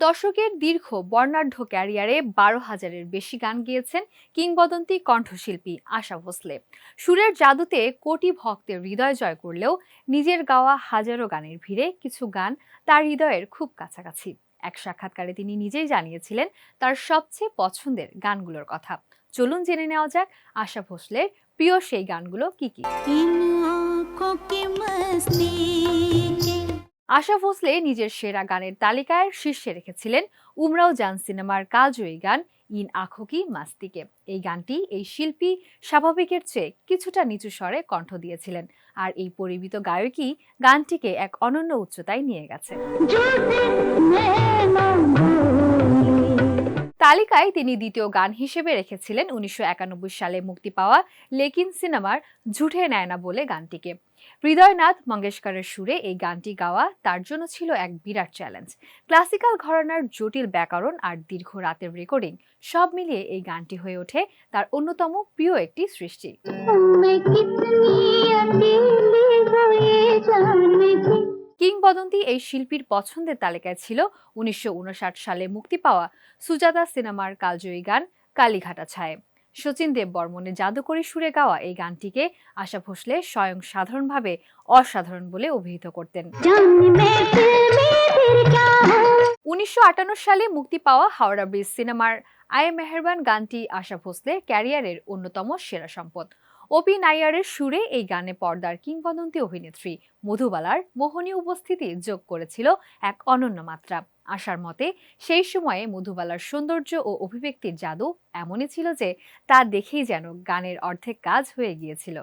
দশকের দীর্ঘ বর্ণাঢ্য ক্যারিয়ারে ১২,০০০-এর বেশি গান গেয়েছেন কিংবদন্তি কণ্ঠশিল্পী আশা ভোসলে। সুরের জাদুতে কোটি ভক্তের হৃদয় জয় করলেও নিজের গাওয়া হাজারো গানের ভিড়ে কিছু গান তার হৃদয়ের খুব কাছাকাছি। এক সাক্ষাৎকারে তিনি নিজেই জানিয়েছিলেন তার সবচেয়ে পছন্দের গানগুলোর কথা। চলুন জেনে নেওয়া যাক আশা ভোসলের প্রিয় সেই গানগুলো কি কি। আশা ভোসলে নিজের সেরা গানের তালিকায় শীর্ষে রেখেছিলেন উমরাও জান সিনেমার কালজয়ী গান ইন আঁখো কি মাস্তিকে। এই গানটি এই শিল্পী স্বাভাবিকের চেয়ে কিছুটা নিচু স্বরে কণ্ঠ দিয়েছিলেন, আর এই পরিমিত গায়কই গানটিকে এক অনন্য উচ্চতায় নিয়ে গেছে। তালিকায় তিনি দ্বিতীয় গান হিসেবে রেখেছিলেন ১৯৯১ সালে মুক্তি পাওয়া লেকিন সিনেমার ঝুঠে নেয়না বলে গানটিকে। হৃদয়নাথ মঙ্গেশকরের সুরে এই গানটি গাওয়া তার জন্য ছিল এক বিরাট চ্যালেঞ্জ। ক্লাসিক্যাল ঘরানার জটিল ব্যাকরণ আর দীর্ঘ রাতের রেকর্ডিং সব মিলিয়ে এই গানটি হয়ে ওঠে তার অন্যতম প্রিয় একটি সৃষ্টি। কিংবদন্তি এই শিল্পীর পছন্দের তালিকায় ছিল ১৯৫৯ সালে মুক্তি পাওয়া সুজাতা সিনেমার কালজয়ী গান কালীঘাটা ছায়ে। শচীন দেব বর্মনের জাদুকরী সুরে গাওয়া এই গানটিকে আশা ভোসলে স্বয়ং সাধারণভাবে অসাধারণ বলে অভিহিত করতেন। ১৯৫৮ সালে মুক্তি পাওয়া হাওড়া ব্রিজ সিনেমার আয়ে মেহেরবান গানটি আশা ভোসলের ক্যারিয়ারের অন্যতম সেরা সম্পদ। অপি নাইয়ারের সুরে এই গানে পর্দার কিংবদন্তি অভিনেত্রী মধুবালার মোহনীয় উপস্থিতি যোগ করেছিল এক অনন্য মাত্রা। আশার মতে সেই সময়ে মধুবালার সৌন্দর্য ও অভিব্যক্তির জাদু এমনই ছিল যে তা দেখেই যেন গানের অর্ধেক কাজ হয়ে গিয়েছিল।